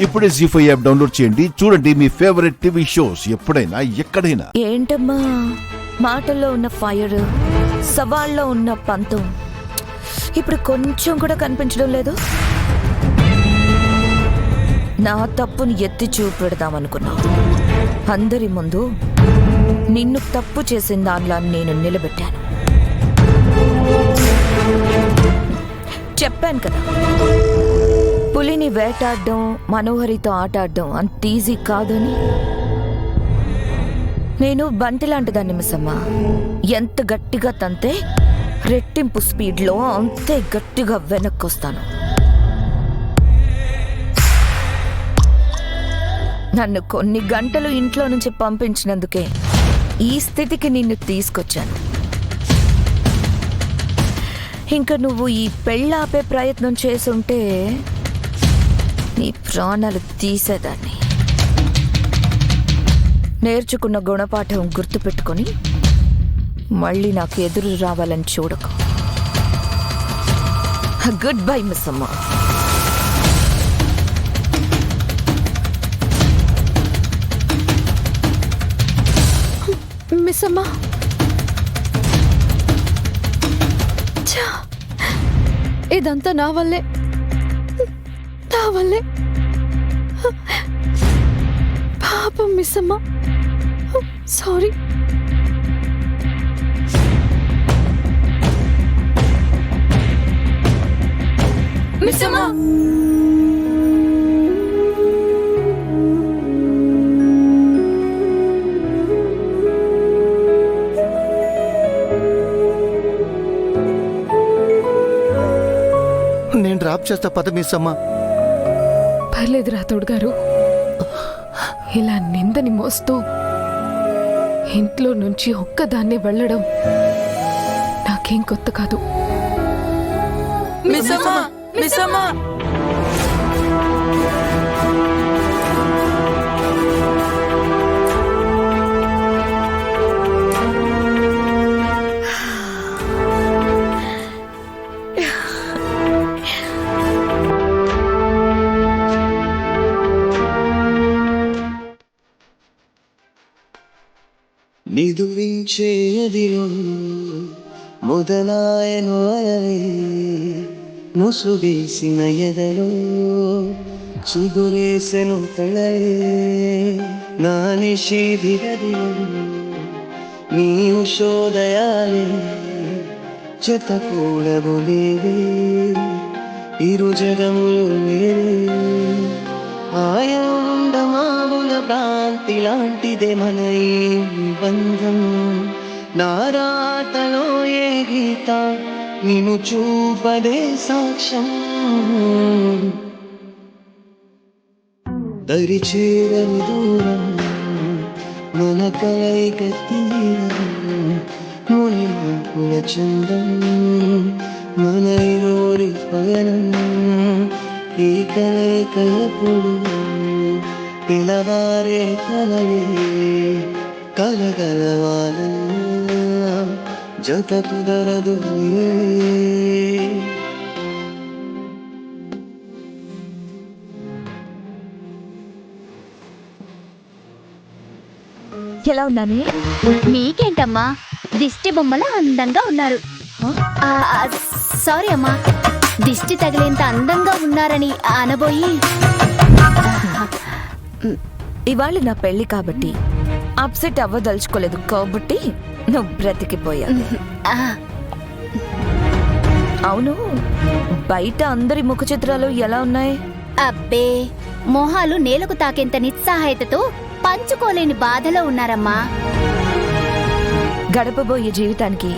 ఇప్పుడే జీ5 app download చేయండి. చూడండి మీ ఫేవరెట్ టీవీ షోస్ ఎప్పుడైనా ఎక్కడైనా. ఏంటమ్మా మాటల్లో ఉన్న ఫైర్, సవాల్లో ఉన్న పంతం ఇప్పుడు కొంచెం కూడా కనిపించడం లేదు. నా తప్పుని ఎత్తి చూపెడదామనుకున్నా. అందరి ముందు నిన్ను తప్పు చేసిన దానిలా నేను నిలబెట్టాను. చెప్పాను కదా, పులిని వేటాడడం, మనోహరితో ఆటాడడం అంత ఈజీ కాదని. నేను బంతి లాంటి దాన్ని మిస్సమ్మా. ఎంత గట్టిగా తంతే రెట్టింపు స్పీడ్లో అంతే గట్టిగా వెనక్కొస్తాను. నన్ను కొన్ని గంటలు ఇంట్లో నుంచి పంపించినందుకే ఈ స్థితికి నిన్ను తీసుకొచ్చాను. ఇంకా నువ్వు ఈ పెళ్ళాపే ప్రయత్నం చేసుంటే నీ ప్రాణాలు తీసేదాన్ని. నేర్చుకున్న గుణపాఠం గుర్తుపెట్టుకొని మళ్ళీ నాకు ఎదురు రావాలని చూడకు. గుడ్ బై మిస్ అమ్మ. మిస్ అమ్మా, ఇదంతా నా వల్లే. పాపం మిస్ అమ్మా, సారీ. మిస్ అమ్మ, నేను డ్రాప్ చేస్తా పద మిస్ అమ్మా. పర్లేదు రాథోడ్ గారు, ఇలా నిందని మోస్తూ ఇంట్లో నుంచి ఒక్కదాన్నే వెళ్ళడం నాకేం కొత్త కాదు. మిస్ అమ్మ, మిస్ అమ్మ. నిదువించేదిలో మొదలాయను అలవే, ముసుగేసిన ఎదలో చిగురేసెను తళలే. నా నిషేధిగదిలో నీ ఉషోదయాలే జతకూడబోలేవే, ఇరు జగములు వేరే. ఆయనుండమావుల ప్రాంతి లాంటిదే మన ఈ బంధం. నారాతలో ఏ గీత నిన్ను చూపదే సాక్ష్యం. దరి చేరని దూరం మన కలయిక తీరం. ముని మక్కుల చందం మన ఇరోరి పయనం. ఈ కలయిక ఎప్పుడు పిలవారే కలవే, కలగలవాలన్నా జత కుదరదు. ఎలా ఉన్నాను? మీకేంటమ్మా, దిష్టి బొమ్మలా అందంగా ఉన్నారు. సారీ అమ్మా, దిష్టి తగిలేంత అందంగా ఉన్నారని అనబోయి. ఇవాళ నా పెళ్లి కాబట్టి అప్సెట్ అవ్వదలుచుకోలేదు కాబట్టి నువ్వు బ్రతికిపోయా. అవును, బయట అందరి ముఖ చిత్రాలు ఎలా ఉన్నాయి? అబ్బే, మొహాలు నేలకు తాకేంత నిస్సహాయతతో పంచుకోలేని బాధలో ఉన్నారమ్మా. గడపబోయే జీవితానికి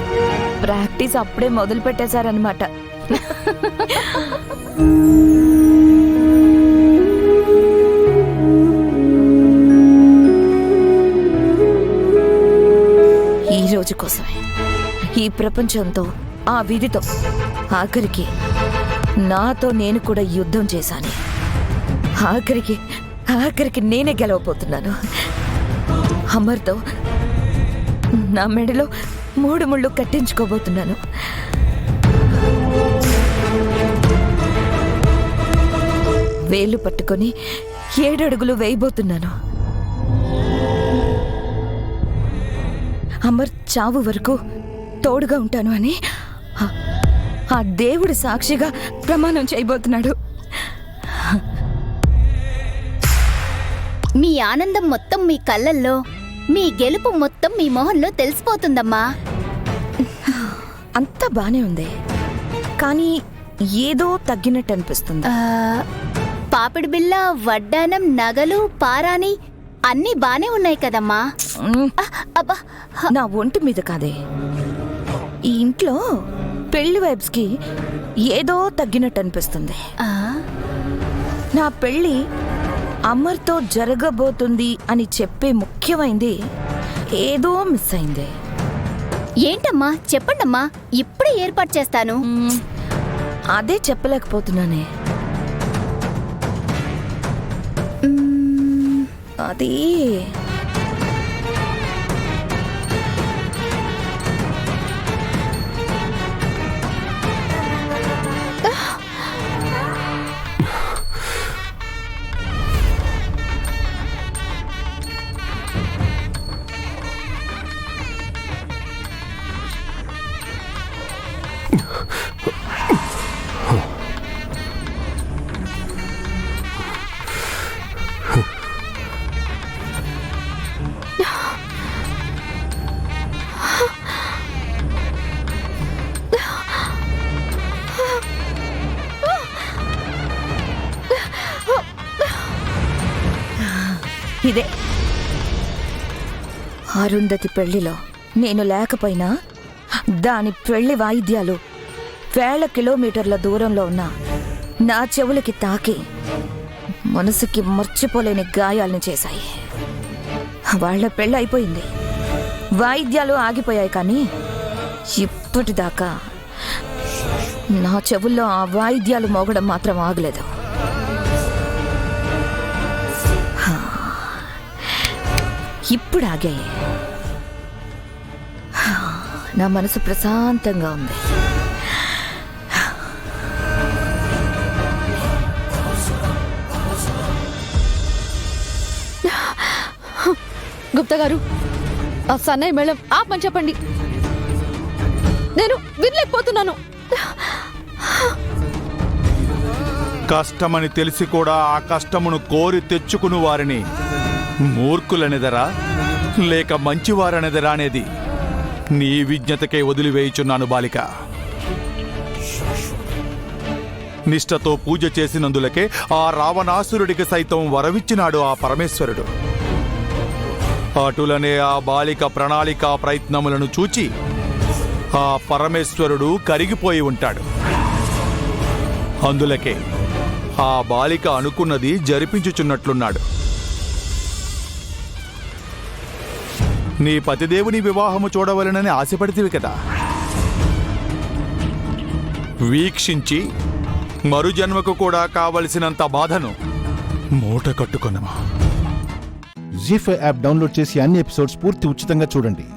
ప్రాక్టీస్ అప్పుడే మొదలు పెట్టేశారనమాట. ఈ రోజు కోసమే, ఈ ప్రపంచంతో, ఆ విధితో, ఆఖరికి నాతో నేను కూడా యుద్ధం చేశాను. ఆఖరికి నేనే గెలవబోతున్నాను. అమర్తో నా మెడలో 3 ముళ్ళు కట్టించుకోబోతున్నాను. వేలు పట్టుకొని 7 అడుగులు వేయబోతున్నాను. అమర్ చావు వరకు తోడుగా ఉంటాను అని ఆ దేవుడు సాక్షిగా ప్రమాణం చేయబోతున్నాడు. మీ ఆనందం మొత్తం మీ కళ్ళల్లో, మీ గెలుపు మొత్తం మీ మొహంలో తెలిసిపోతుందమ్మా. అంతా బానే ఉంది, కానీ ఏదో తగ్గినట్టు అనిపిస్తుంది. పాపిడి బిళ్ళ, వడ్డానం, నగలు, పారాని అన్నీ బానే ఉన్నాయి కదమ్మా. అబ్బా, నా ఒంటి మీద కాదే, ఈ ఇంట్లో పెళ్లి వైబ్స్ కి ఏదో తగ్గినట్టు అనిపిస్తుంది. నా పెళ్లి అమర్తో జరగబోతుంది అని చెప్పే ముఖ్యమైంది ఏదో మిస్ అయింది. ఏంటమ్మా చెప్పండమ్మా, ఇప్పుడే ఏర్పాటు చేస్తాను. అదే చెప్పలేకపోతున్నానే. అది ఇదే అరుంధతి పెళ్లిలో నేను లేకపోయినా దాని పెళ్లి వాయిద్యాలు వేల కిలోమీటర్ల దూరంలో ఉన్న నా చెవులకి తాకి మనసుకి మర్చిపోలేని గాయాల్ని చేశాయి. వాళ్ళ పెళ్ళి అయిపోయింది, వాయిద్యాలు ఆగిపోయాయి, కానీ ఇప్పటిదాకా నా చెవుల్లో ఆ వాయిద్యాలు మోగడం మాత్రం ఆగలేదు. ఇప్పుడు ఆగాయి. నా మనసు ప్రశాంతంగా ఉంది. గుప్తా గారు, ఆ సన్నయ్య మేళం ఆపని చెప్పండి, నేను వినలేకపోతున్నాను. కష్టమని తెలిసి కూడా ఆ కష్టమును కోరి తెచ్చుకుని వారిని మూర్ఖులనేదరా లేక మంచివారనేదరా అనేది నీ విజ్ఞతకే వదిలివేయుచున్నాను బాలిక. నిష్ఠతో పూజ చేసినందులకే ఆ రావణాసురుడికి సైతం వరవిచ్చినాడు ఆ పరమేశ్వరుడు. అటులనే ఆ బాలిక ప్రణాళిక ప్రయత్నములను చూచి ఆ పరమేశ్వరుడు కరిగిపోయి ఉంటాడు. అందులకే ఆ బాలిక అనుకున్నది జరిపించుచున్నట్లున్నాడు. నీ పతిదేవుని వివాహము చూడవలనని ఆశపడితివి కదా, వీక్షించి మరు జన్మకు కూడా కావలసినంత బాధను మూట కట్టుకున్నామా. జీ5 యాప్ డౌన్లోడ్ చేసి అన్ని ఎపిసోడ్స్ పూర్తి ఉచితంగా చూడండి.